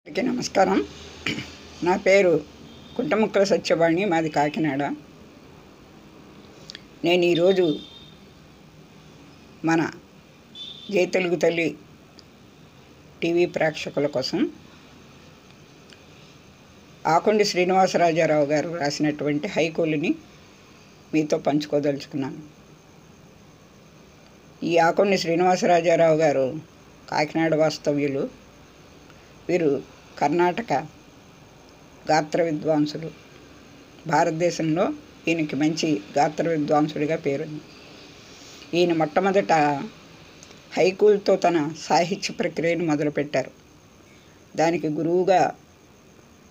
అందరికీ నమస్కారం. నా పేరు కుంటముక్కల సత్యవాణి, మాది కాకినాడ. నేను ఈరోజు మన జై తెలుగు తల్లి టీవీ ప్రేక్షకుల కోసం ఆకొండి శ్రీనివాసరాజారావు గారు రాసినటువంటి హైకూలని మీతో పంచుకోదలుచుకున్నాను. ఈ ఆకొండి శ్రీనివాసరాజారావు గారు కాకినాడ వాస్తవ్యులు. వీరు కర్ణాటక గాత్ర విద్వాంసులు. భారతదేశంలో ఈయనకి మంచి గాత్ర విద్వాంసుడిగా పేరుంది. ఈయన మొట్టమొదట హైకూలతో తన సాహిత్య ప్రక్రియను మొదలుపెట్టారు. దానికి గురువుగా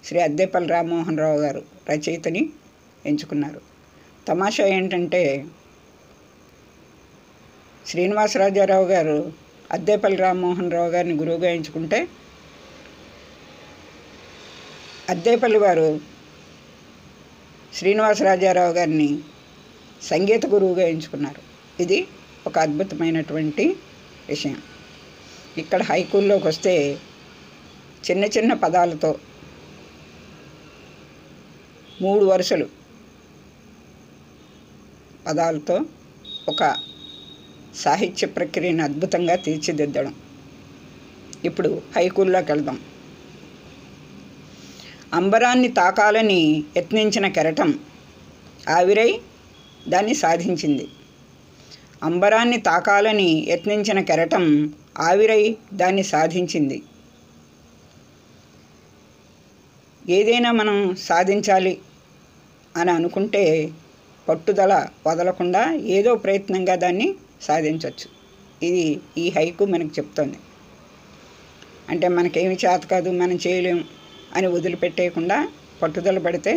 శ్రీ అద్దేపల్లి రామ్మోహన్ రావు గారు రచయితని ఎంచుకున్నారు. తమాషా ఏంటంటే, శ్రీనివాసరాజారావు గారు అద్దేపల్లి రామ్మోహన్ రావు గారిని గురువుగా ఎంచుకుంటే, అద్దేపల్లి వారు శ్రీనివాసరాజారావు గారిని సంగీత గురువుగా ఎంచుకున్నారు. ఇది ఒక అద్భుతమైనటువంటి విషయం. ఇక్కడ హైకూల్లోకి వస్తే చిన్న చిన్న పదాలతో 3 వరుసలు పదాలతో ఒక సాహిత్య ప్రక్రియను అద్భుతంగా తీర్చిదిద్దడం. ఇప్పుడు హైకూల్లోకి వెళ్దాం. అంబరాన్ని తాకాలని యత్నించిన కెరటం ఆవిరై దాన్ని సాధించింది. అంబరాన్ని తాకాలని యత్నించిన కెరటం ఆవిరై దాన్ని సాధించింది. ఏదైనా మనం సాధించాలి అని అనుకుంటే పట్టుదల వదలకుండా ఏదో ప్రయత్నంగా దాన్ని సాధించవచ్చు. ఇది ఈ హైకు మనకు చెప్తుంది. అంటే మనకేమి చేత కాదు, మనం చేయలేం అని వదిలిపెట్టేయకుండా పట్టుదల పడితే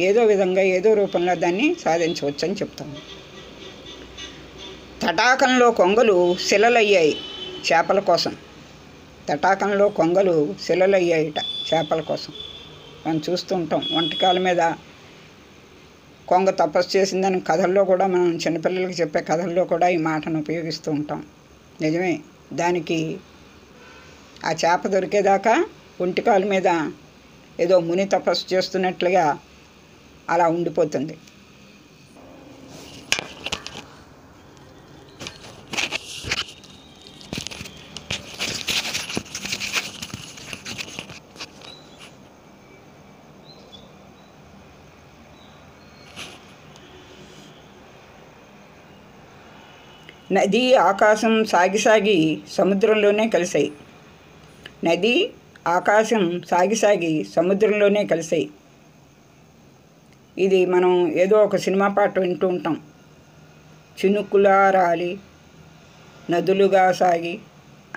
ఏదో విధంగా ఏదో రూపంలో దాన్ని సాధించవచ్చు అని చెప్తాము. తటాకంలో కొంగలు శిలలయ్యాయి చేపల కోసం. తటాకంలో కొంగలు శిలలయ్యాయిట చేపల కోసం. మనం చూస్తూ ఉంటాం. వంటకాల మీద కొంగ తపస్సు చేసిందని కథల్లో కూడా, మనం చిన్నపిల్లలకి చెప్పే కథల్లో కూడా ఈ మాటను ఉపయోగిస్తూ ఉంటాం. నిజమే. దానికి ఆ చేప దొరికేదాకా ఒంటికాల మీద ఏదో ముని తపస్సు చేస్తున్నట్లుగా అలా ఉండిపోతుంది. నది ఆకాశం సాగి సాగి సముద్రంలోనే కలిసాయి. నది ఆకాశం సాగి సాగి సముద్రంలోనే కలిసాయి. ఇది మనం ఏదో ఒక సినిమా పాట వింటూ ఉంటాం. చినుకులా రాలి నదులుగా సాగి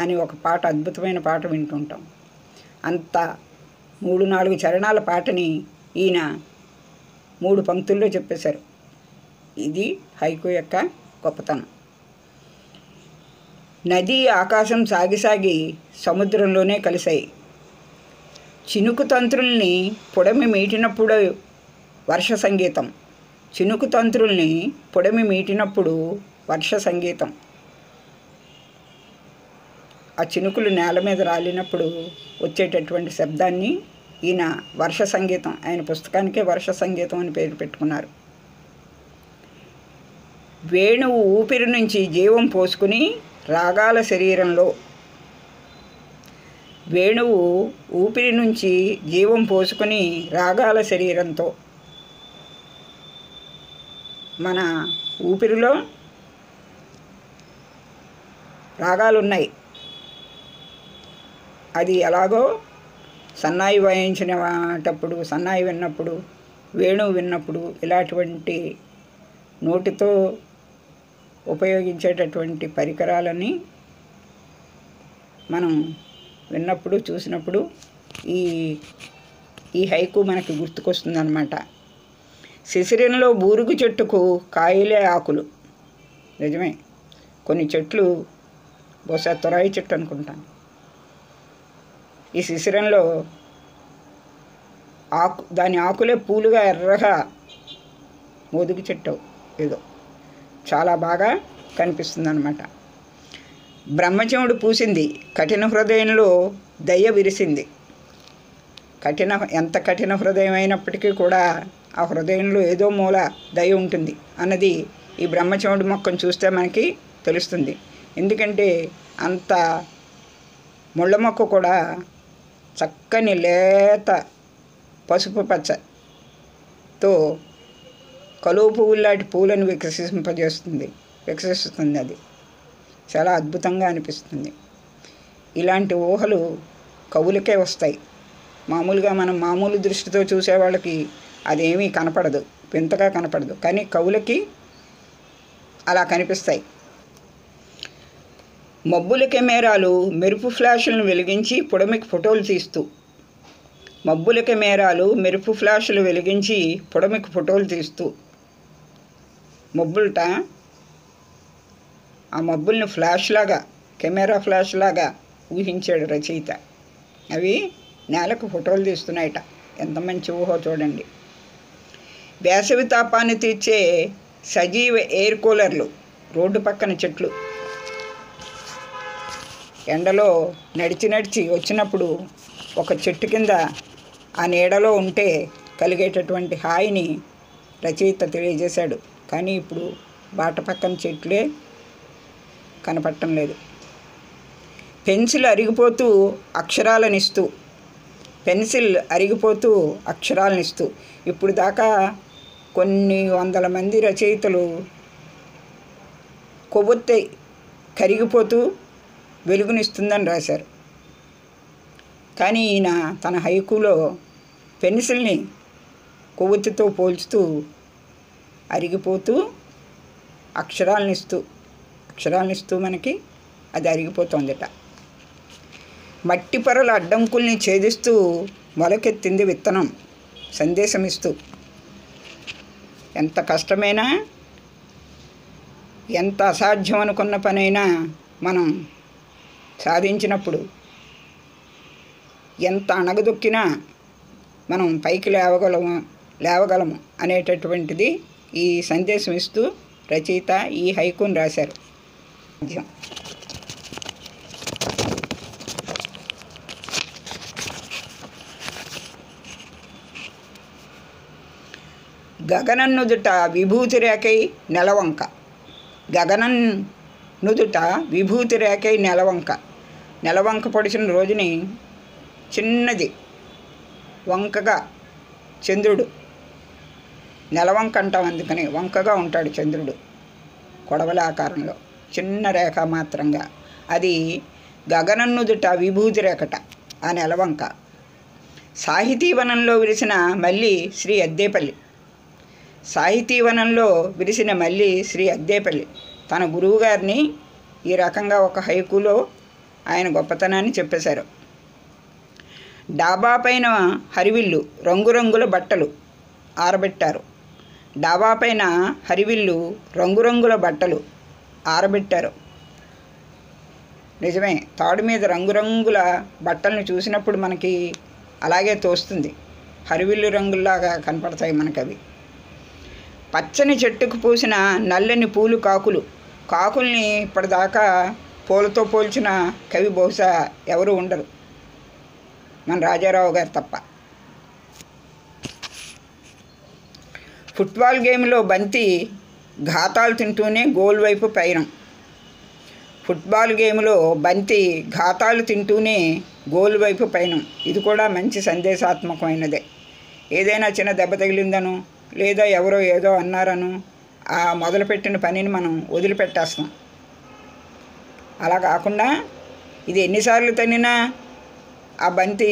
అని ఒక పాట, అద్భుతమైన పాట వింటుంటాం. అంత 3-4 చరణాల పాటని ఈయన 3 పంక్తుల్లో చెప్పేశారు. ఇది హైకు యొక్క గొప్పతనం. నది ఆకాశం సాగి సాగి సముద్రంలోనే కలిసాయి. చినుకు తంత్రుల్ని పొడమి మీటినప్పుడు వర్ష సంగీతం. చినుకు తంత్రుల్ని పొడమి మీటినప్పుడు వర్ష సంగీతం. ఆ చినుకులు నేల మీద రాలినప్పుడు వచ్చేటటువంటి శబ్దాన్ని ఈయన వర్ష సంగీతం, ఆయన పుస్తకానికే వర్ష సంగీతం అని పేరు పెట్టుకున్నారు. వేణువు ఊపిరి నుంచి జీవం పోసుకుని రాగాల శరీరంలో, వేణువు ఊపిరి నుంచి జీవం పోసుకుని రాగాల శరీరంతో, మన ఊపిరిలో రాగాలు ఉన్నాయి. అది ఎలాగో సన్నాయి వాయించినటప్పుడు, సన్నాయి విన్నప్పుడు, వేణువు విన్నప్పుడు, ఇలాంటి నోటితో ఉపయోగించేటటువంటి పరికరాలని మనం విన్నప్పుడు, చూసినప్పుడు ఈ హైకు మనకి గుర్తుకొస్తుందన్నమాట. శిశిరంలో బూరుగు చెట్టుకు కాయలే ఆకులు. నిజమే. కొన్ని చెట్లు బహుశా తొరాయి చెట్టు అనుకుంటాను. ఈ శిశిరంలో దాని ఆకులే పూలుగా ఎర్రగా, మోదుగు చెట్టు ఏదో చాలా బాగా కనిపిస్తుంది అన్నమాట. బ్రహ్మచముడు పూసింది, కఠిన హృదయంలో దయ విరిసింది. ఎంత కఠిన హృదయం అయినప్పటికీ కూడా ఆ హృదయంలో ఏదో మూల దయ ఉంటుంది అన్నది ఈ బ్రహ్మచముడి మొక్కను చూస్తే మనకి తెలుస్తుంది. ఎందుకంటే అంత ముళ్ళ మొక్క కూడా చక్కని లేత పసుపు పచ్చతో కలువ పువ్వులాంటి పూలను వికసిస్తుంది. అది చాలా అద్భుతంగా అనిపిస్తుంది. ఇలాంటి ఊహలు కవులకే వస్తాయి. మామూలుగా మనం మామూలు దృష్టితో చూసే వాళ్ళకి అదేమీ కనపడదు, వింతగా కనపడదు. కానీ కవులకి అలా కనిపిస్తాయి. మబ్బుల కెమెరాలు మెరుపు ఫ్లాషులను వెలిగించి పుడమికి ఫోటోలు తీస్తూ మబ్బులట ఆ మబ్బుల్ని కెమెరా ఫ్లాష్ లాగా ఊహించాడు రచయిత. అవి నేలకు ఫోటోలు తీస్తున్నాయట. ఎంత మంచి ఊహో చూడండి. వేసవి తాపాన్ని తీర్చే సజీవ ఎయిర్ కూలర్లు, రోడ్డు పక్కన చెట్లు. ఎండలో నడిచి వచ్చినప్పుడు ఒక చెట్టు కింద ఆ నీడలో ఉంటే కలిగేటటువంటి హాయిని రచయిత తెలియజేశాడు. కానీ ఇప్పుడు బాట పక్కన చెట్లే కనపడటం లేదు. పెన్సిల్ అరిగిపోతూ అక్షరాలనిస్తూ ఇప్పుడు దాకా కొన్ని వందల మంది రచయితలు కొవ్వొత్తి కరిగిపోతూ వెలుగునిస్తుందని రాశారు. కానీ ఈయన తన హైకూలో పెన్సిల్ని కొవ్వొత్తితో పోల్చుతూ అరిగిపోతూ అక్షరాలనిస్తూ మనకి అది అరిగిపోతుందట. మట్టి పొరల అడ్డంకుల్ని ఛేదిస్తూ మొలకెత్తింది విత్తనం సందేశమిస్తూ. ఎంత కష్టమైనా, ఎంత అసాధ్యం అనుకున్న పనైనా మనం సాధించినప్పుడు, ఎంత అణగదొక్కినా మనం పైకి లేవగలము అనేటటువంటిది ఈ సందేశం ఇస్తూ రచయిత ఈ హైకూని రాశారు. గగనన్నుదుట విభూతి రేఖై నెలవంక. గగనన్నుదుట విభూతి రేఖై నెలవంక పొడిచిన రోజుని చిన్నది వంకగా చంద్రుడు, నెలవంక అంటాం, అందుకని వంకగా ఉంటాడు చంద్రుడు, కొడవల ఆకారంలో చిన్న రేఖ మాత్రంగా. అది గగనన్నుదుట విభూతి రేఖట ఆ నెలవంక. సాహితీవనంలో విరిసిన మల్లి శ్రీ అద్దేపల్లి తన గురువుగారిని ఈ రకంగా ఒక హైకూలో ఆయన గొప్పతనాన్ని చెప్పేశారు. డాబా పైన హరివిల్లు రంగురంగుల బట్టలు ఆరబెట్టారు. నిజమే, తాడు మీద రంగురంగుల బట్టలను చూసినప్పుడు మనకి అలాగే తోస్తుంది. హరివిల్లు రంగుల్లాగా కనపడతాయి మనకు అవి. పచ్చని చెట్టుకు పూసిన నల్లని పూలు కాకుల్ని ఇప్పటిదాకా పూలతో పోల్చిన కవి బహుశా ఎవరు ఉండరు, మన రాజారావు గారు తప్ప. ఫుట్బాల్ గేమ్లో బంతి ఘాతాలు తింటూనే గోల్ వైపు పయనం. ఇది కూడా మంచి సందేశాత్మకమైనదే. ఏదైనా చిన్న దెబ్బ తగిలిందను, లేదా ఎవరో ఏదో అన్నారను ఆ మొదలుపెట్టిన పనిని మనం వదిలిపెట్టేస్తాం. అలా కాకుండా ఇది ఎన్నిసార్లు తన్నినా ఆ బంతి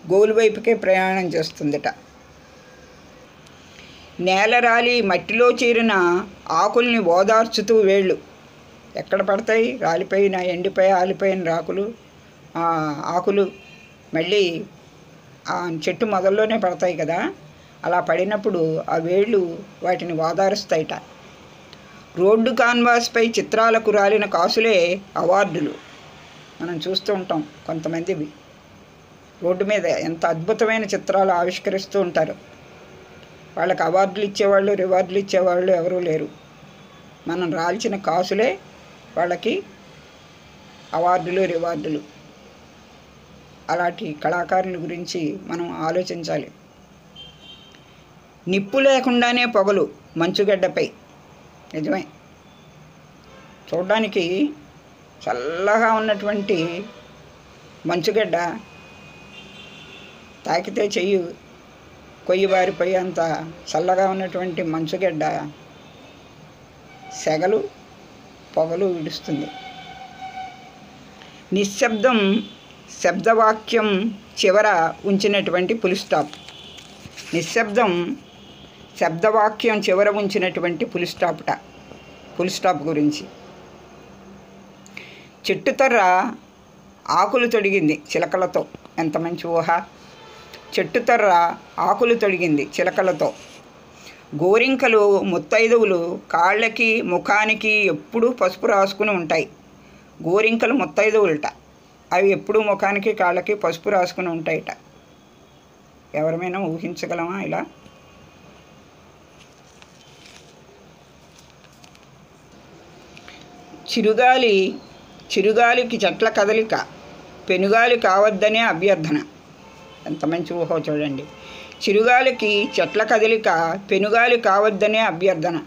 గోలు వైపుకే ప్రయాణం చేస్తుందట. నేల రాలి మట్టిలో చేరిన ఆకుల్ని ఓదార్చుతూ వేళ్ళు ఎక్కడ పడతాయి? రాలిపోయిన ఆలిపోయిన ఆకులు మళ్ళీ ఆ చెట్టు మొదల్లోనే పడతాయి కదా. అలా పడినప్పుడు ఆ వేళ్ళు వాటిని ఓదారుస్తాయిట. రోడ్డు కాన్వాస్పై చిత్రాలకు రాలిన కాసులే అవార్డులు. మనం చూస్తూ ఉంటాం కొంతమంది రోడ్డు మీద ఎంత అద్భుతమైన చిత్రాలు ఆవిష్కరిస్తూ ఉంటారు. వాళ్ళకి అవార్డులు ఇచ్చేవాళ్ళు, రివార్డులు ఇచ్చేవాళ్ళు ఎవరూ లేరు. మనం రాల్చిన కాసులే వాళ్ళకి అవార్డులు, రివార్డులు. అలాంటి కళాకారుల గురించి మనం ఆలోచించాలి. నిప్పు లేకుండానే పొగలు మంచుగడ్డపై. నిజమే, చూడడానికి చల్లగా ఉన్నటువంటి మంచుగడ్డ తాకితే చెయ్యి కొయ్యబారిపోయి అంత చల్లగా ఉన్నటువంటి మంచుగడ్డ సెగలు పొగలు విడుస్తుంది. నిశ్శబ్దం శబ్దవాక్యం చివర ఉంచినటువంటి ఫుల్ స్టాప్. నిశ్శబ్దం శబ్దవాక్యం చివర ఉంచినటువంటి ఫుల్ స్టాప్ గురించి. చెట్టు తర్ర ఆకులు తొడిగింది చిలకలతో. ఎంత మంచి ఊహ! చెట్టు తర్ర ఆకులు తొడిగింది చిలకలతో. గోరింకలు ముత్తైదువులు కాళ్ళకి ముఖానికి ఎప్పుడూ పసుపు రాసుకుని ఉంటాయి. గోరింకలు ముత్తైదువులట, అవి ఎప్పుడూ ముఖానికి కాళ్ళకి పసుపు రాసుకుని ఉంటాయట. ఎవరమైనా ఊహించగలమా ఇలా? చిరుగాలికి చెట్ల కదలిక, పెనుగాలి కావద్దనే అభ్యర్థన. ఎంత మంచి ఊహ చూడండి. చిరుగాలికి చెట్ల కదలిక, పెనుగాలి కావద్దనే అభ్యర్థన.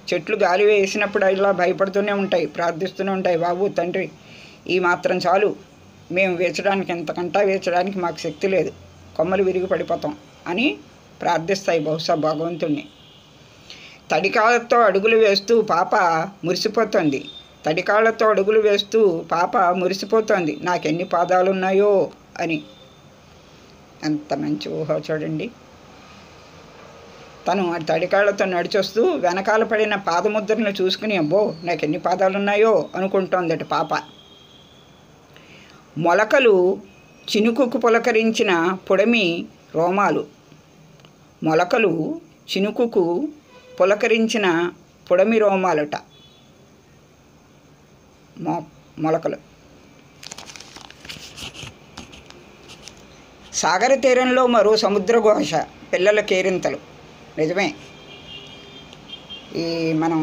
చెట్లు గాలి వేసినప్పుడు ఇలా భయపడుతూనే ఉంటాయి, ప్రార్థిస్తూనే ఉంటాయి, బాబు తండ్రి ఈ మాత్రం చాలు, మేము వేచడానికి ఎంతకంటా వేచడానికి మాకు శక్తి లేదు, కొమ్మలు విరిగి పడిపోతాం అని ప్రార్థిస్తాయి బహుశా భగవంతుణ్ణి. తడికాళ్ళతో అడుగులు వేస్తూ పాప మురిసిపోతుంది. తడికాళ్ళతో అడుగులు వేస్తూ పాప మురిసిపోతోంది, నాకెన్ని పాదాలున్నాయో అని. ఎంత మంచి ఊహ చూడండి. తను తడికాళ్ళతో నడిచొస్తూ వెనకాల పడిన పాదముద్రలను చూసుకుని అబ్బో నాకెన్ని పాదాలున్నాయో అనుకుంటోందట పాప. మొలకలు చినుకుకు పులకరించిన పొడమి రోమాలు. మొలకలు చినుకుకు పులకరించిన పొడమి రోమాలట మొలకలు. సాగర తీరంలో మరో సముద్రఘోష, పిల్లల కేరింతలు. నిజమే, ఈ మనం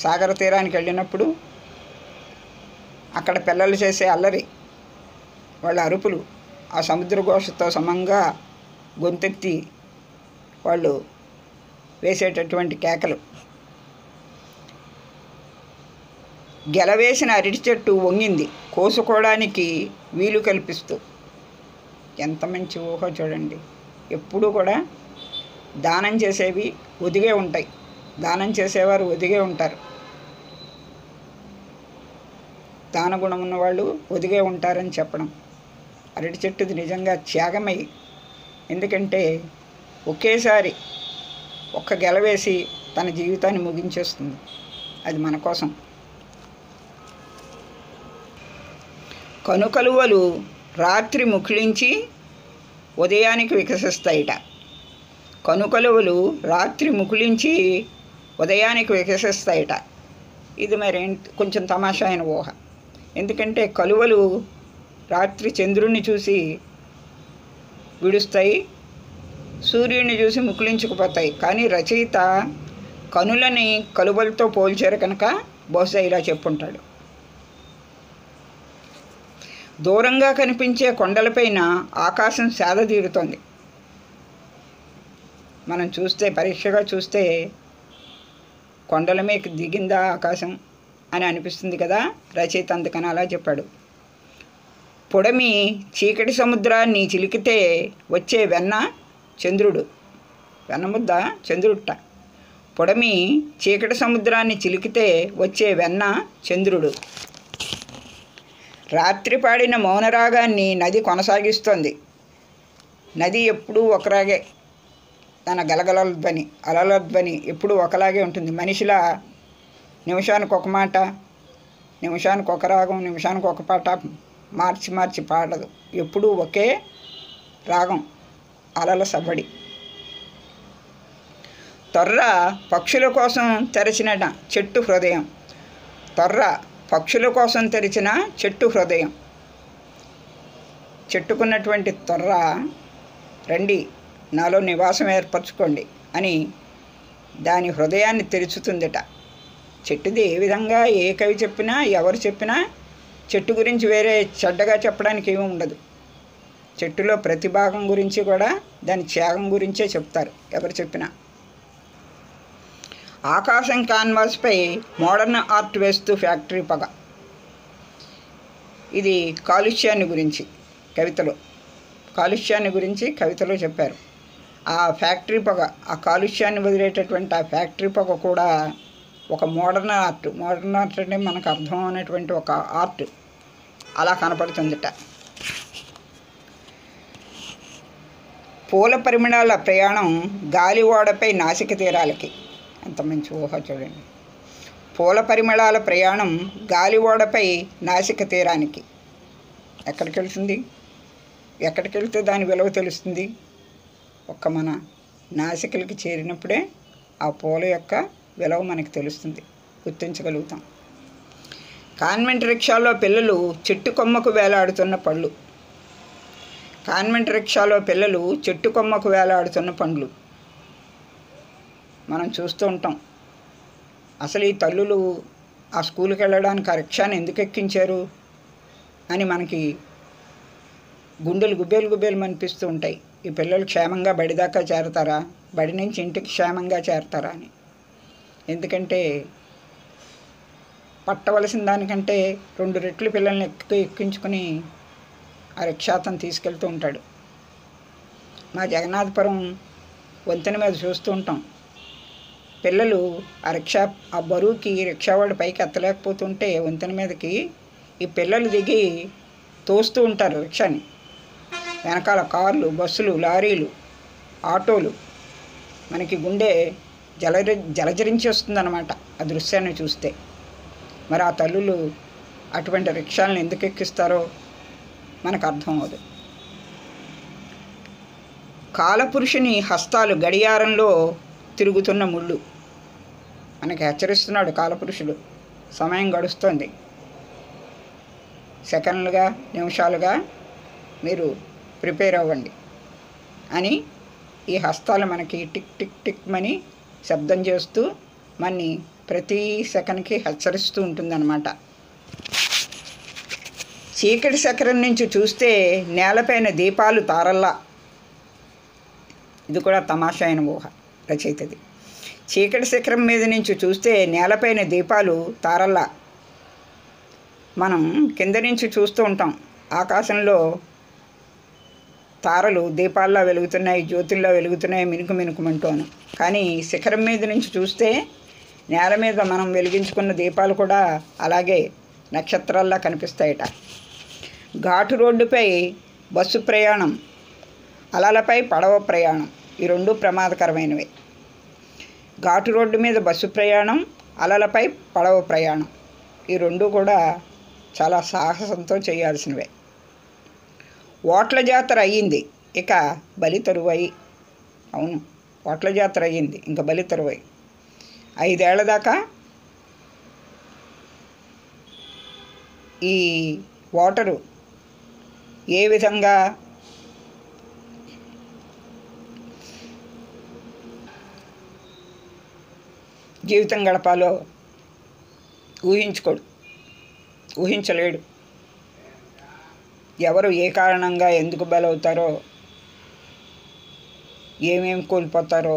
సాగర తీరానికి వెళ్ళినప్పుడు అక్కడ పిల్లలు చేసే అల్లరి, వాళ్ళ అరుపులు, ఆ సముద్రఘోషతో సమంగా గొంతెత్తి వాళ్ళు వేసేటటువంటి కేకలు. గెలవేసిన అరటి చెట్టు వంగింది కోసుకోవడానికి వీలు కల్పిస్తూ. ఎంత మంచి ఊహ చూడండి. ఎప్పుడూ కూడా దానం చేసేవి ఒదిగే ఉంటాయి, దానం చేసేవారు ఒదిగే ఉంటారు, దాన గుణం ఉన్నవాళ్ళు ఒదిగే ఉంటారని చెప్పడం. అరటి చెట్టుది నిజంగా త్యాగమై, ఎందుకంటే ఒకేసారి ఒక్క గెలవేసి తన జీవితాన్ని ముగించేస్తుంది, అది మన కోసం. కనుకలువలు రాత్రి ముకుళించి ఉదయానికి వికసిస్తాయిట. కనుకలువలు రాత్రి ముకుళించి ఉదయానికి వికసిస్తాయిట. ఇది మరి కొంచెం తమాషా అయిన ఊహ. ఎందుకంటే కలువలు రాత్రి చంద్రుణ్ణి చూసి విడుస్తాయి, సూర్యుడిని చూసి ముకుళించుకుపోతాయి. కానీ రచయిత కనులని కలువలతో పోల్చారు కనుక బహుశా ఇలా చెప్పుంటాడు. దూరంగా కనిపించే కొండలపైన ఆకాశం సేద తీరుతోంది. మనం చూస్తే పరీక్షగా చూస్తే కొండల మీద దిగిందా ఆకాశం అని అనిపిస్తుంది కదా, రచయిత అందుకని అలా చెప్పాడు. పొడమి చీకటి సముద్రాన్ని చిలికితే వచ్చే వెన్న చంద్రుడు. వెన్నముద్ద చంద్రుడుట. పొడమి చీకటి సముద్రాన్ని చిలికితే వచ్చే వెన్న చంద్రుడు. రాత్రి పాడిన మౌనరాగాన్ని నది కొనసాగిస్తోంది. నది ఎప్పుడూ ఒకలాగే, తన గలగలల ధ్వని, అలల ధ్వని ఎప్పుడూ ఒకలాగే ఉంటుంది. మనిషిలా నిమిషానికి ఒక మాట, నిమిషానికి ఒక రాగం, నిమిషానికి ఒక పాట మార్చి మార్చి పాడదు. ఎప్పుడూ ఒకే రాగం, అలల సవ్వడి. తొర్ర పక్షుల కోసం తెరచిన చెట్టు హృదయం. తొర్ర పక్షుల కోసం తెరిచిన చెట్టు హృదయం. చెట్టుకున్నటువంటి తొర్ర రండి నాలో నివాసం ఏర్పరచుకోండి అని దాని హృదయాన్ని తెరుచుతుందట. చెట్టుది ఏ విధంగా ఏ కవి చెప్పినా ఎవరు చెప్పినా చెట్టు గురించి వేరే చెడ్డగా చెప్పడానికి ఏమీ ఉండదు. చెట్టులో ప్రతి భాగం గురించి కూడా దాని త్యాగం గురించే చెప్తారు ఎవరు చెప్పినా. ఆకాశం కాన్వాస్పై మోడర్న్ ఆర్ట్ వేస్తూ ఫ్యాక్టరీ పొగ. ఇది కాలుష్యాన్ని గురించి కవితలో చెప్పారు. ఆ ఫ్యాక్టరీ పొగ, ఆ కాలుష్యాన్ని వదిలేటటువంటి ఆ ఫ్యాక్టరీ పొగ కూడా ఒక మోడర్న్ ఆర్ట్ అంటే మనకు అర్థం అనేటువంటి ఒక ఆర్ట్ అలా కనపడుతుందిట. పూల పరిమళాల ప్రయాణం గాలివాడపై నాసిక తీరాలకి. ఎంత మంచి ఊహ చూడండి. పూల పరిమళాల ప్రయాణం గాలివాడపై నాసిక తీరానికి. ఎక్కడికి వెళ్తుంది? ఎక్కడికి వెళ్తే దాని విలువ తెలుస్తుంది? ఒక్క మన నాసికలకి చేరినప్పుడే ఆ పూల యొక్క విలువ మనకి తెలుస్తుంది, గుర్తించగలుగుతాం. కాన్వెంట్ రిక్షాలో పిల్లలు చెట్టు కొమ్మకు వేలాడుతున్న పళ్ళు. మనం చూస్తూ ఉంటాం. అసలు ఈ తల్లులు ఆ స్కూల్కి వెళ్ళడానికి ఆ రిక్షాని ఎందుకు ఎక్కించారు అని మనకి గుండెలు గుబ్బేలు అనిపిస్తూ ఉంటాయి. ఈ పిల్లలు క్షేమంగా బడిదాకా చేరతారా, బడి నుంచి ఇంటికి క్షేమంగా చేరతారా అని. ఎందుకంటే పట్టవలసిన దానికంటే 2 రెట్లు పిల్లల్ని ఎక్కించుకొని ఆ రిక్షాతను తీసుకెళ్తూ ఉంటాడు. మా జగన్నాథపురం వంతెన మీద చూస్తూ ఉంటాం. పిల్లలు ఆ బరువుకి రిక్షావాడు పైకి ఎత్తలేకపోతుంటే వంతెన మీదకి ఈ పిల్లలు దిగి తోస్తూ ఉంటారు రిక్షాని. వెనకాల కార్లు, బస్సులు, లారీలు, ఆటోలు. మనకి గుండె జలజరించి వస్తుందన్నమాట ఆ దృశ్యాన్ని చూస్తే. మరి ఆ తల్లులు అటువంటి రిక్షాలను ఎందుకు ఎక్కిస్తారో మనకు అర్థం అవ్వదు. కాలపురుషుని హస్తాలు గడియారంలో తిరుగుతున్న ముళ్ళు. మనకి హెచ్చరిస్తున్నాడు కాలపురుషుడు, సమయం గడుస్తోంది, సెకండ్లుగా నిమిషాలుగా మీరు ప్రిపేర్ అవ్వండి అని ఈ హస్తాలు మనకి టిక్ టిక్ టిక్ మని శబ్దం చేస్తూ మనని ప్రతి సెకండ్కి హెచ్చరిస్తూ ఉంటుందన్నమాట. చీకటి శిఖరం నుంచి చూస్తే నేలపైన దీపాలు తారల్లా. ఇది కూడా తమాషా అయిన ఊహ రచయితది. చీకటి శిఖరం మీద నుంచి చూస్తే నేలపైన దీపాలు తారల్లా. మనం కింద నుంచి చూస్తూ ఉంటాం, ఆకాశంలో తారలు దీపాల్లా వెలుగుతున్నాయి, జ్యోతుల్లా వెలుగుతున్నాయి, మినుకుమంటూను. కానీ శిఖరం మీద నుంచి చూస్తే నేల మీద మనం వెలిగించుకున్న దీపాలు కూడా అలాగే నక్షత్రాల్లా కనిపిస్తాయట. ఘాటు రోడ్డుపై బస్సు ప్రయాణం, అలలపై పడవ ప్రయాణం, ఈ 2 ప్రమాదకరమైనవే. ఘాటు రోడ్డు మీద బస్సు ప్రయాణం, అలలపై పడవ ప్రయాణం, ఈ 2 కూడా చాలా సాహసంతో చేయాల్సినవే. ఓట్ల జాతర అయ్యింది, ఇక బలి తరువాయి. అవును, ఓట్ల జాతర అయ్యింది, ఇంకా బలి తరువాయి. 5 ఏళ్ల దాకా ఈ ఓటరు ఏ విధంగా జీవితం గడపాలో ఊహించలేడు. ఎవరు ఏ కారణంగా ఎందుకు బలవుతారో, ఏమేమి కోల్పోతారో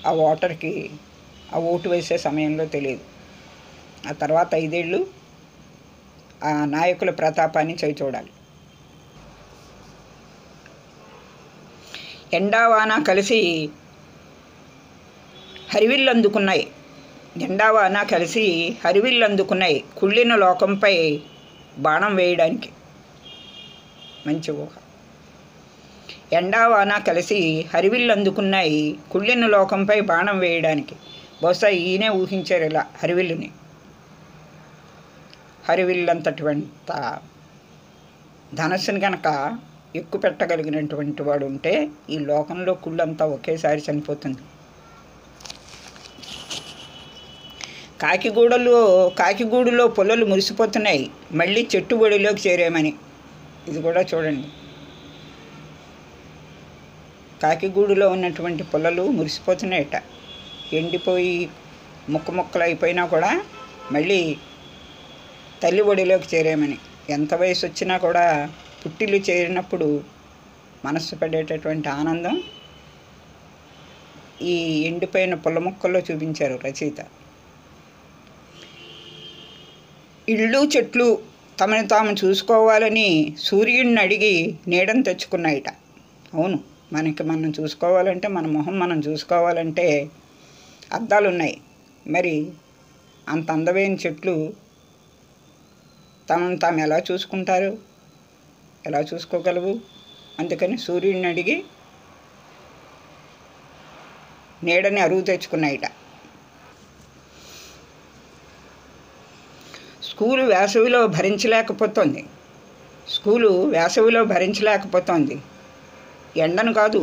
ఆ ఓటర్కి ఆ ఓటు వేసే సమయంలో తెలియదు. ఆ తర్వాత 5 ఏళ్ళు ఆ నాయకుల ప్రతాపాన్ని చూడాలి. ఎండావాన కలిసి హరివిల్లందుకున్నాయి కుళ్ళిన లోకంపై బాణం వేయడానికి. మంచి ఊహ. ఎండావాన కలిసి హరివిల్లందుకున్నాయి కుళ్ళిన లోకంపై బాణం వేయడానికి. బహుశా ఈయనే ఊహించారు ఇలా హరివిల్లంతటువంటి ధనస్సుని కనుక ఎక్కువ పెట్టగలిగినటువంటి వాడు ఉంటే ఈ లోకంలో కుళ్ళంతా ఒకేసారి చనిపోతుంది. కాకిగూడులో పొలలు మురిసిపోతున్నాయి, మళ్ళీ చెట్టుబడిలోకి చేరామని. ఇది కూడా చూడండి. కాకిగూడులో ఉన్నటువంటి పొలలు మురిసిపోతున్నాయట, ఎండిపోయి ముక్కలు అయిపోయినా కూడా మళ్ళీ తల్లి ఒడిలోకి చేరామని. ఎంత వయసు వచ్చినా కూడా పుట్టిల్లు చేరినప్పుడు మనస్సు పడేటటువంటి ఆనందం ఈ ఎండిపోయిన పుల్ల ముక్కల్లో చూపించారు రచయిత. ఇళ్ళు చెట్లు తమని తాము చూసుకోవాలని సూర్యుడిని అడిగి నీడను తెచ్చుకున్నాయిట. అవును, మనకి మనం చూసుకోవాలంటే, మన మొహం మనం చూసుకోవాలంటే అద్దాలు ఉన్నాయి. మరి అంత అందమైన చెట్లు తమను తాము ఎలా చూసుకుంటారు, ఎలా చూసుకోగలవు? అందుకని సూర్యుడిని అడిగి నీడని అరువు తెచ్చుకున్నాయిట. స్కూలు వేసవిలో భరించలేకపోతోంది. ఎండను కాదు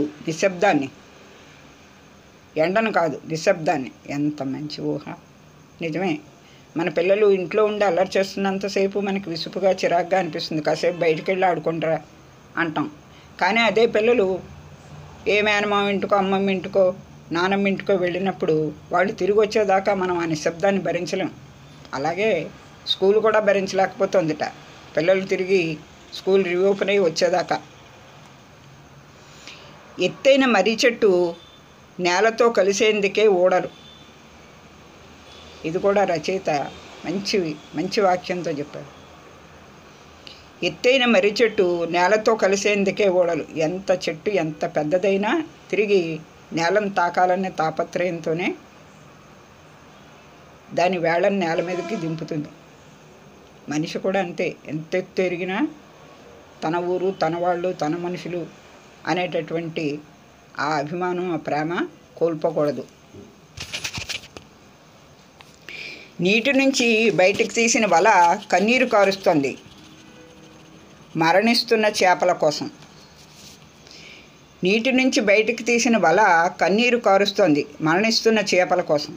నిశ్శబ్దాన్ని. ఎంత మంచి ఊహ! నిజమే, మన పిల్లలు ఇంట్లో ఉండి అల్లరి చేస్తున్నంతసేపు మనకి విసుపుగా చిరాగ్గా అనిపిస్తుంది. కాసేపు బయటికి వెళ్ళి ఆడుకుంటారా అంటాం. కానీ అదే పిల్లలు ఏ మేనమామ ఇంటికో, అమ్మమ్మ ఇంటికో, నానమ్మ ఇంటికో వెళ్ళినప్పుడు వాళ్ళు తిరిగి వచ్చేదాకా మనం ఆ నిశ్శబ్దాన్ని భరించలేం. అలాగే స్కూల్ కూడా భరించలేకపోతుందిట, పిల్లలు తిరిగి స్కూల్ రీఓపెన్ అయ్యి వచ్చేదాకా. ఎత్తైన మర్రి చెట్టు నేలతో కలిసేందుకే ఊడలు. ఇది కూడా రచయిత మంచి వాక్యంతో చెప్పారు. ఎత్తైన మర్రి చెట్టు నేలతో కలిసేందుకే ఊడలు. ఎంత చెట్టు ఎంత పెద్దదైనా తిరిగి నేలను తాకాలనే తాపత్రయంతోనే దాని వేళ్ళని నేల మీదకి దింపుతుంది. మనిషి కూడా అంతే, ఎంత ఎత్తు ఎరిగినా తన ఊరు, తన వాళ్ళు, తన మనుషులు అనేటటువంటి ఆ అభిమానం, ఆ ప్రేమ కోల్పోకూడదు. నీటి నుంచి బయటికి తీసిన వల కన్నీరు కారుస్తుంది మరణిస్తున్న చేపల కోసం. నీటి నుంచి బయటికి తీసిన వల కన్నీరు కారుస్తోంది మరణిస్తున్న చేపల కోసం.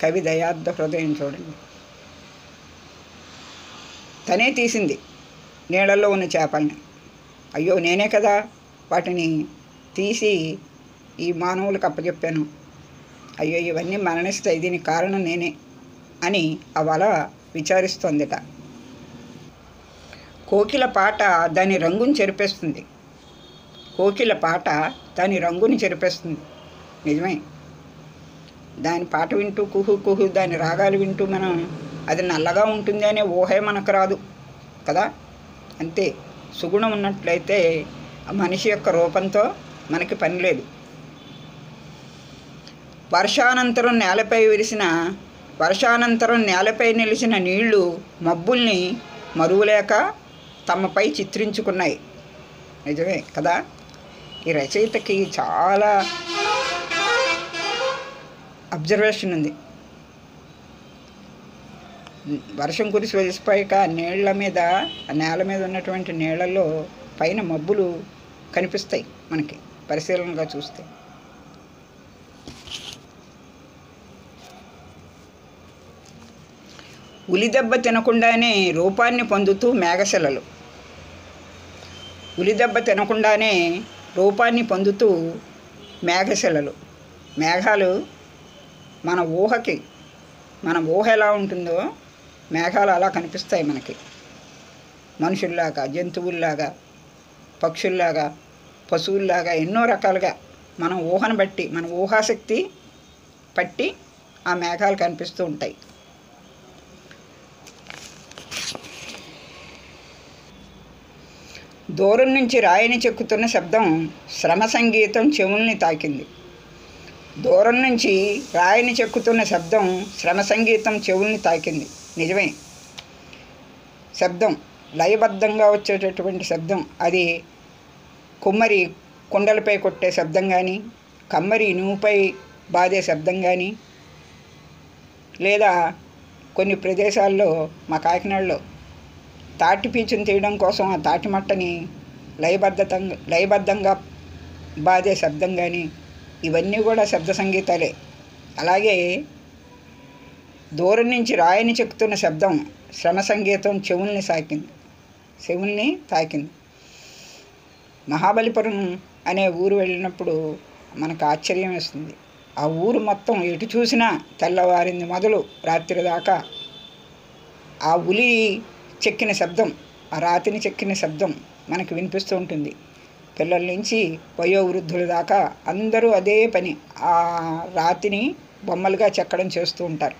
కవి దయార్థ హృదయం చూడండి. తనే తీసింది నీళ్ళల్లో ఉన్న చేపల్ని. అయ్యో, నేనే కదా వాటిని తీసి ఈ మానవులకు అప్పచెప్పాను. అయ్యో, ఇవన్నీ మరణిస్తాయి, దీనికి కారణం నేనే అని ఆ వల విచారిస్తోందిట. కోకిల పాట దాని రంగుని చెరిపేస్తుంది. నిజమే, దాని పాట వింటూ కుహు కుహు దాని రాగాలు వింటూ మనం అది నల్లగా ఉంటుంది అనే ఊహే మనకు రాదు కదా. అంతే, సుగుణం ఉన్నట్లయితే మనిషి యొక్క రూపంతో మనకి పని లేదు. వర్షానంతరం నేలపై నిలిచిన నీళ్లు మబ్బుల్ని మరువలేక తమపై చిత్రించుకున్నాయి. నిజమే కదా. ఈ రచయితకి చాలా అబ్జర్వేషన్ ఉంది. వర్షం కురిసి వెలిసిపోయాక నేల మీద ఉన్నటువంటి నీళ్ళల్లో పైన మబ్బులు కనిపిస్తాయి మనకి పరిశీలనగా చూస్తే. ఉలిదెబ్బ తినకుండానే రూపాన్ని పొందుతూ మేఘశిలలు. మేఘాలు మన ఊహ ఎలా ఉంటుందో మేఘాలు అలా కనిపిస్తాయి మనకి. మనుషుల్లాగా, జంతువుల్లాగా, పక్షుల్లాగా, పశువుల్లాగా ఎన్నో రకాలుగా మనం ఊహను బట్టి, మన ఊహాశక్తి పట్టి ఆ మేఘాలు కనిపిస్తూ ఉంటాయి. దూరం నుంచి రాయిని చెక్కుతున్న శబ్దం శ్రమ సంగీతం చెవుల్ని తాకింది. నిజమే, శబ్దం లయబద్ధంగా వచ్చేటటువంటి శబ్దం. అది కుమ్మరి కుండలపై కొట్టే శబ్దం కానీ, కమ్మరి ఇనుముపై బాదే శబ్దం కానీ, లేదా కొన్ని ప్రదేశాల్లో మా కాకినాడలో తాటి పీచుని తీయడం కోసం ఆ తాటి మట్టని లయబద్ధంగా బాదే శబ్దం కానీ, ఇవన్నీ కూడా శబ్ద సంగీతాలే. అలాగే దూరం నుంచి రాయిని చెక్కుతున్న శబ్దం శ్రమ సంగీతం చెవుల్ని తాకింది. మహాబలిపురం అనే ఊరు వెళ్ళినప్పుడు మనకు ఆశ్చర్యం వేస్తుంది. ఆ ఊరు మొత్తం ఎటు చూసినా తెల్లవారింది మొదలు రాత్రి దాకా ఆ ఉలి చెక్కిన శబ్దం, ఆ ఆ రాతిని చెక్కిన శబ్దం మనకు వినిపిస్తూ ఉంటుంది. పిల్లల నుంచి వయోవృద్ధుల దాకా అందరూ అదే పని, ఆ రాతిని బొమ్మలుగా చెక్కడం చేస్తూ ఉంటారు.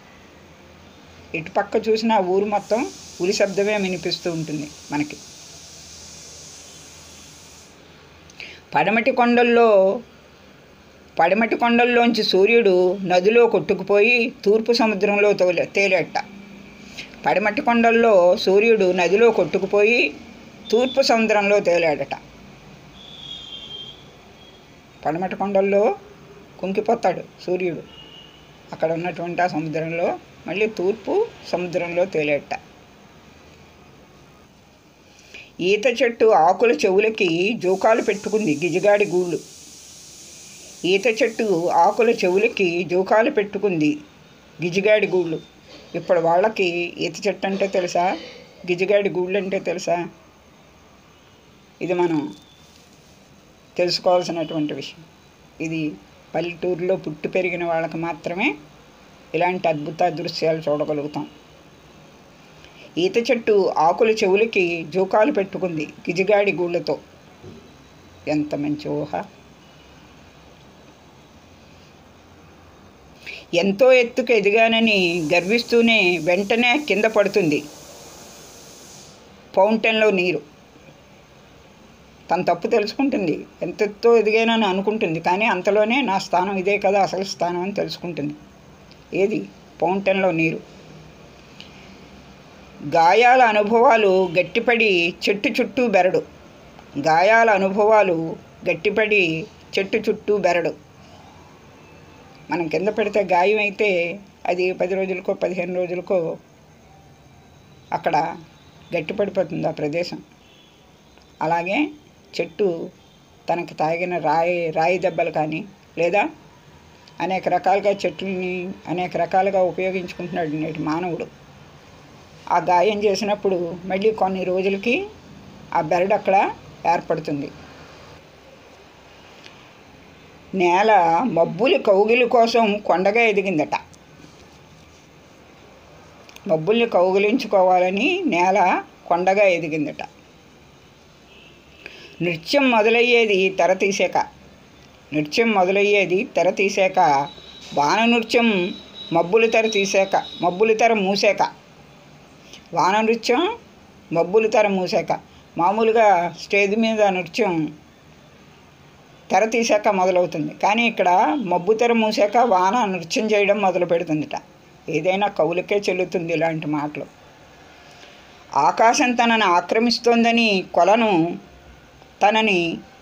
ఇటుపక్క చూసిన ఊరు మొత్తం ఉలి శబ్దమే వినిపిస్తూ ఉంటుంది మనకి. పడమటి కొండల్లోంచి సూర్యుడు నదిలో కొట్టుకుపోయి తూర్పు సముద్రంలో తేలేట. పడమటి కొండల్లో సూర్యుడు నదిలో కొట్టుకుపోయి తూర్పు సముద్రంలో తేలాడట. పడమటి కొండల్లో కుంగిపోతాడు సూర్యుడు, అక్కడ ఉన్నటువంటి ఆ సముద్రంలో మళ్ళీ తూర్పు సముద్రంలో తేలేట. ఈత చెట్టు ఆకుల చెవులకి జోకాలు పెట్టుకుంది గిజిగాడి గూళ్ళు. ఈత చెట్టు ఆకుల చెవులకి జోకాలు పెట్టుకుంది గిజిగాడి గూళ్ళు. ఇప్పుడు వాళ్ళకి ఈత చెట్టు అంటే తెలుసా, గిజిగాడి గూళ్ళు అంటే తెలుసా? ఇది మనం తెలుసుకోవాల్సినటువంటి విషయం. ఇది పల్లెటూరులో పుట్టి పెరిగిన వాళ్ళకి మాత్రమే ఇలాంటి అద్భుత దృశ్యాలు చూడగలుగుతాం. ఈత చెట్టు ఆకుల చెవులకి జోకాలు పెట్టుకుంది గిజిగాడి గూళ్ళతో. ఎంత మంచి ఊహ! ఎంతో ఎత్తుకు ఎదిగానని గర్విస్తూనే వెంటనే కింద పడుతుంది ఫౌంటైన్లో నీరు. తన తప్పు తెలుసుకుంటుంది, ఎంతెత్తో ఎదిగానని అనుకుంటుంది, కానీ అంతలోనే నా స్థానం ఇదే కదా అసలు స్థానం అని తెలుసుకుంటుంది. ఏది? ఫౌంటైన్లో నీరు. గాయాల అనుభవాలు గట్టిపడి చెట్టు చుట్టూ బెరడు. గాయాల అనుభవాలు గట్టిపడి చెట్టు చుట్టూ బెరడు. మనం కింద పెడితే గాయం అయితే అది 10 రోజులకో 15 రోజులకో అక్కడ గట్టిపడిపోతుంది ఆ ప్రదేశం. అలాగే చెట్టు తనకు తాగిన రాయి దెబ్బలు కానీ, లేదా అనేక రకాలుగా చెట్లని అనేక రకాలుగా ఉపయోగించుకుంటున్నాడు నేటి మానవుడు. ఆ గాయం చేసినప్పుడు మళ్ళీ కొన్ని రోజులకి ఆ బెరడు అక్కడ ఏర్పడుతుంది. నేల మబ్బులి కౌగిలి కోసం కొండగా ఎదిగిందట. మబ్బుల్ని కౌగిలించుకోవాలని నేల కొండగా ఎదిగిందట. నృత్యం మొదలయ్యేది తెర తీసాక వాన నృత్యం మబ్బులు తెర మూసాక. వాన నృత్యం మబ్బులు తెర మూసాక. మామూలుగా స్టేజ్ మీద నృత్యం తెర తీసాక మొదలవుతుంది, కానీ ఇక్కడ మబ్బు తెర మూసాక వాన నృత్యం చేయడం మొదలు పెడుతుందిట. ఏదైనా కవులకే చెల్లుతుంది ఇలాంటి మాటలు. ఆకాశం తనని ఆక్రమిస్తోందని కొలను తనని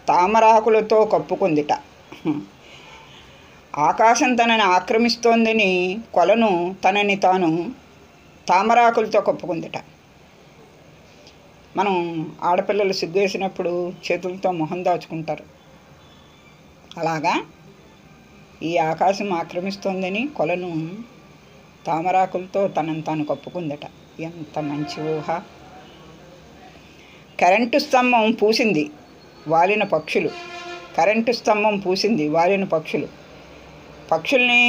తామరాకులతో కప్పుకుందిట. ఆకాశం తనని ఆక్రమిస్తోందని కొలను తనని తాను తామరాకులతో కప్పుకుందిట. మనం ఆడపిల్లలు సిగ్గేసినప్పుడు చేతులతో మొహం దాచుకుంటారు. అలాగా ఈ ఆకాశం ఆక్రమిస్తోందని కొలను తామరాకులతో తనని తాను కప్పుకుందట. ఎంత మంచి ఊహ! కరెంటు స్తంభం పూసింది వాలిన పక్షులు. పక్షుల్ని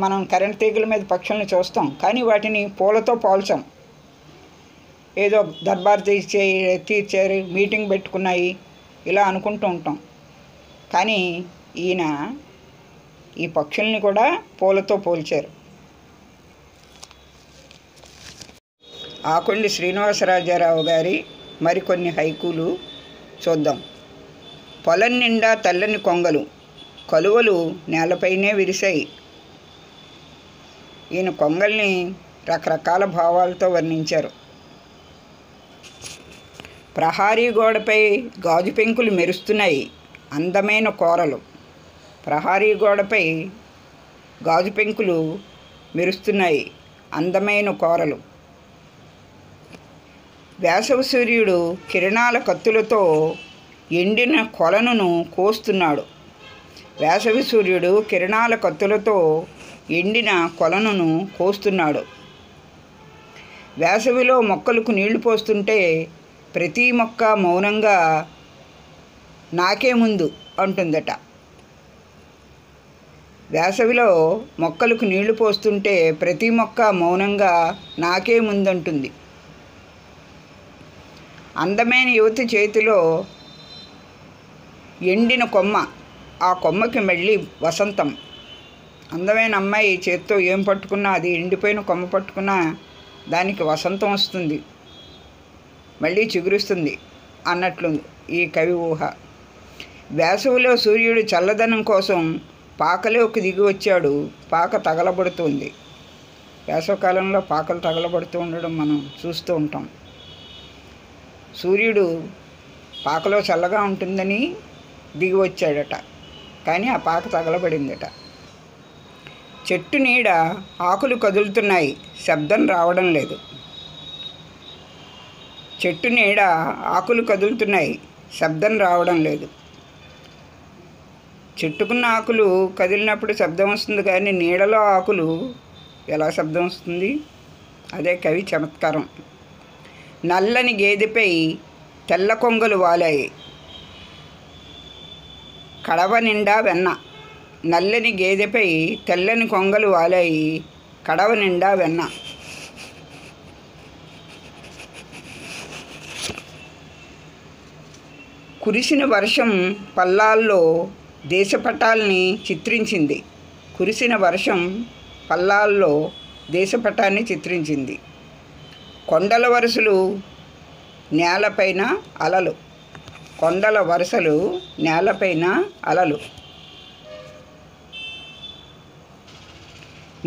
మనం కరెంట్ తీగల మీద పక్షుల్ని చూస్తాం, కానీ వాటిని పూలతో పోల్చాం. ఏదో దర్బార్ తీర్చారు, మీటింగ్ పెట్టుకున్నాయి, ఇలా అనుకుంటూ ఉంటాం. కానీ ఈయన ఈ పక్షుల్ని కూడా పూలతో పోల్చారు. ఆకొండి శ్రీనివాసరాజారావు గారి మరికొన్ని హైకూలు చూద్దాం. పొలం నిండా తెల్లని కొంగలు, కలువలు నేలపైనే విరిశాయి. ఈయన కొంగల్ని రకరకాల భావాలతో వర్ణించారు. ప్రహారీ గోడపై గాజు పెంకులు మెరుస్తున్నాయి, అందమైన కోరలు. ప్రహారీ గోడపై గాజు పెంకులు మెరుస్తున్నాయి, అందమైన కోరలు. వేసవి సూర్యుడు కిరణాల కత్తులతో ఎండిన కొలనును కోస్తున్నాడు. వేసవి సూర్యుడు కిరణాల కత్తులతో ఎండిన కొలనును కోస్తున్నాడు. వేసవిలో మొక్కలకు నీళ్లు పోస్తుంటే ప్రతి మొక్క మౌనంగా నాకే ముందు అంటుందట. వేసవిలో మొక్కలకు నీళ్లు పోస్తుంటే ప్రతి మొక్క మౌనంగా నాకే ముందంటుంది. అందమైన యువతి చేతిలో ఎండిన కొమ్మ, ఆ కొమ్మకి మళ్ళీ వసంతం. అందమైన అమ్మాయి చేత్తో ఏం పట్టుకున్నా, అది ఎండిపోయిన కొమ్మ పట్టుకున్నా దానికి వసంతం వస్తుంది, మళ్ళీ చిగురుస్తుంది అన్నట్లు ఈ కవి ఊహ. వేసవిలో సూర్యుడు చల్లదనం కోసం పాకలోకి దిగి వచ్చాడు. పాక తగలబడుతుంది. వేసవకాలంలో పాకలు తగలబడుతూ ఉండడం మనం చూస్తూ ఉంటాం. సూర్యుడు పాకలో చల్లగా ఉంటుందని దిగి వచ్చాడట, కానీ ఆ పాక తగలబడిందట. చెట్టు నీడ ఆకులు కదులుతున్నాయి, శబ్దం రావడం లేదు. చెట్టు నీడ ఆకులు కదులుతున్నాయి, శబ్దం రావడం లేదు. చెట్టుకున్న ఆకులు కదిలినప్పుడు శబ్దం వస్తుంది, కానీ నీడలో ఆకులు ఎలా శబ్దం వస్తుంది? అదే కవి చమత్కారం. నల్లని గేదెపై తెల్ల కొంగలు వాలాయి, కడవ నిండా వెన్న. నల్లని గేదెపై తెల్లని కొంగలు వాలాయి, కడవ నిండా వెన్న. కురిసిన వర్షం పల్లాల్లో దేశపటాల్ని చిత్రించింది. కురిసిన వర్షం పల్లాల్లో దేశపటాన్ని చిత్రించింది. కొండల వరుసలు నేలపైన అలలు. కొండల వరుసలు నేలపైన అలలు.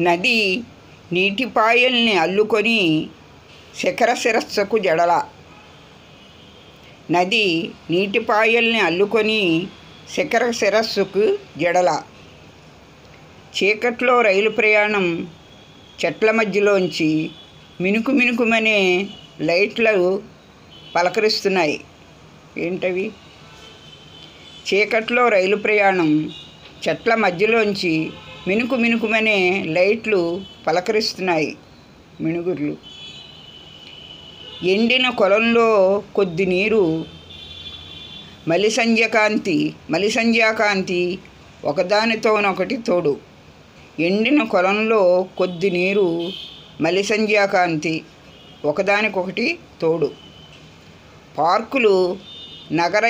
నది నీటిపాయల్ని అల్లుకొని శిఖర శిరస్సుకు జడల. నది నీటిపాయల్ని అల్లుకొని శిఖర శిరస్సుకు జడల. చీకట్లో రైలు ప్రయాణం చెట్ల మధ్యలోంచి మినుకు మినుకుమనే లైట్లు పలకరిస్తున్నాయి. ఏంటవి? చీకట్లో రైలు ప్రయాణం చెట్ల మధ్యలోంచి మినుకు మినుకుమనే లైట్లు పలకరిస్తున్నాయి, మినుగుర్లు. ఎండిన కొలంలో కొద్ది నీరు, మలిసంధ్యాకాంతి ఒకదానితోనొకటి తోడు. ఎండిన కొలంలో కొద్ది నీరు, మలిసంధ్యాకాంతి ఒకదానికొకటి తోడు. పార్కులు నగర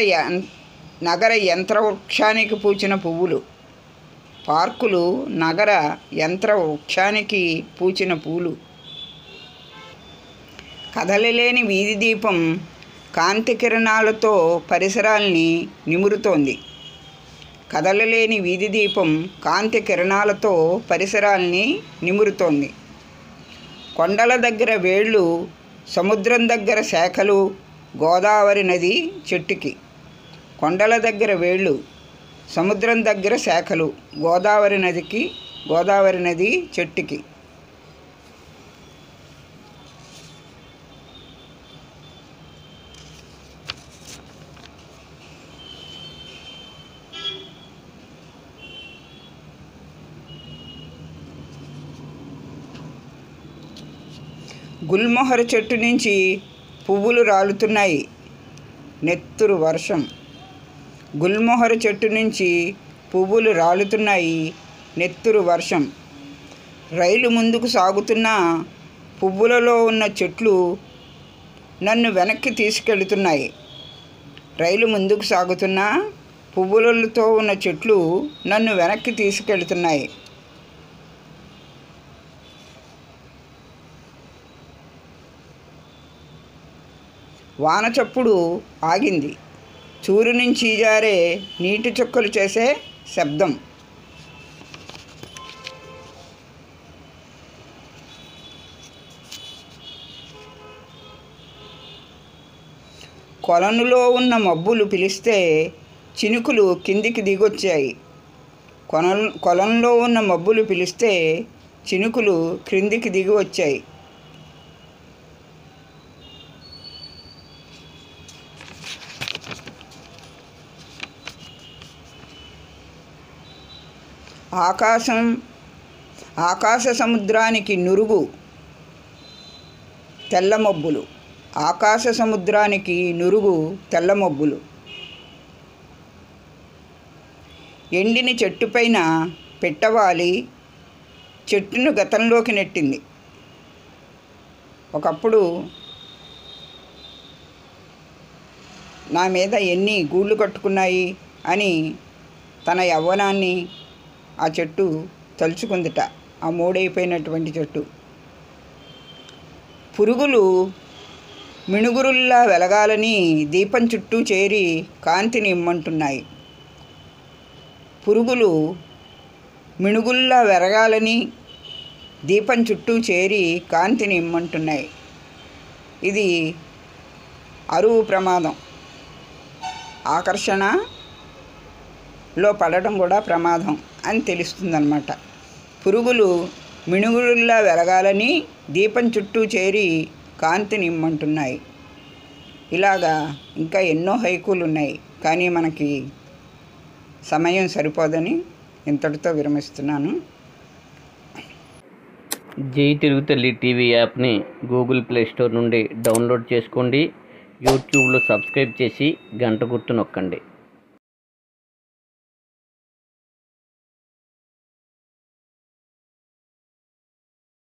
యంత్ర వృక్షానికి పూచిన పువ్వులు. పార్కులు నగర యంత్ర వృక్షానికి పూచిన పూలు. కదలలేని వీధి దీపం కాంతి కిరణాలతో పరిసరాల్ని నిమురుతోంది. కదలలేని వీధి దీపం కాంతి కిరణాలతో పరిసరాల్ని నిమురుతోంది. కొండల దగ్గర వేళ్ళు, సముద్రం దగ్గర శాఖలు, గోదావరి నది చెట్టుకి. కొండల దగ్గర వేళ్ళు, సముద్రం దగ్గర శాఖలు, గోదావరి నది చెట్టుకి. గుల్మొహర చెట్టు నుంచి పువ్వులు రాలుతున్నాయి, నెత్తురు వర్షం. గుల్మొహర చెట్టు నుంచి పువ్వులు రాలుతున్నాయి, నెత్తురు వర్షం. రైలు ముందుకు సాగుతున్న పువ్వులలో ఉన్న చెట్లు నన్ను వెనక్కి తీసుకెళ్తున్నాయి. రైలు ముందుకు సాగుతున్న పువ్వులతో ఉన్న చెట్లు నన్ను వెనక్కి తీసుకెళ్తున్నాయి. వాన చప్పుడు ఆగింది. చూరు నుంచి జారే నీటి చుక్కలు చేసే శబ్దం. కొలనులో ఉన్న మబ్బులు పిలిస్తే చినుకులు కిందికి దిగొచ్చాయి. కొలంలో ఉన్న మబ్బులు పిలిస్తే చినుకులు క్రిందికి దిగి వచ్చాయి. ఆకాశ సముద్రానికి నురుగు తెల్ల మబ్బులు. ఆకాశ సముద్రానికి నురుగు తెల్ల మబ్బులు. ఎండిన చెట్టుపైన పెట్టవాలి చెట్టును గతంలోకి నెట్టింది. ఒకప్పుడు నా మీద ఎన్ని గూళ్ళు కట్టుకున్నాయి అని తన యవ్వనాన్ని ఆ చెట్టు తలుచుకుందిట. ఆ మూడైపోయినటువంటి చెట్టు. పురుగులు మిణుగురుల్లా వెలగాలని దీపం చుట్టూ చేరి కాంతిని ఇమ్మంటున్నాయి. పురుగులు మిణుగుల్లా వెరగాలని దీపం చుట్టూ చేరి కాంతిని ఇమ్మంటున్నాయి. ఇది అరువు ప్రమాదం. ఆకర్షణలో పడటం కూడా ప్రమాదం అని తెలుస్తుందన్నమాట. పురుగులు మిణుగురుల్లా వెలగాలని దీపం చుట్టూ చేరి కాంతిని ఇమ్మంటున్నాయి. ఇలాగా ఇంకా ఎన్నో హైకూలు ఉన్నాయి, కానీ మనకి సమయం సరిపోదని ఇంతటితో విరమిస్తున్నాను. జై తెలుగు తల్లి టీవీ యాప్ని గూగుల్ ప్లే స్టోర్ నుండి డౌన్లోడ్ చేసుకోండి. యూట్యూబ్లో సబ్స్క్రైబ్ చేసి గంట గుర్తు నొక్కండి.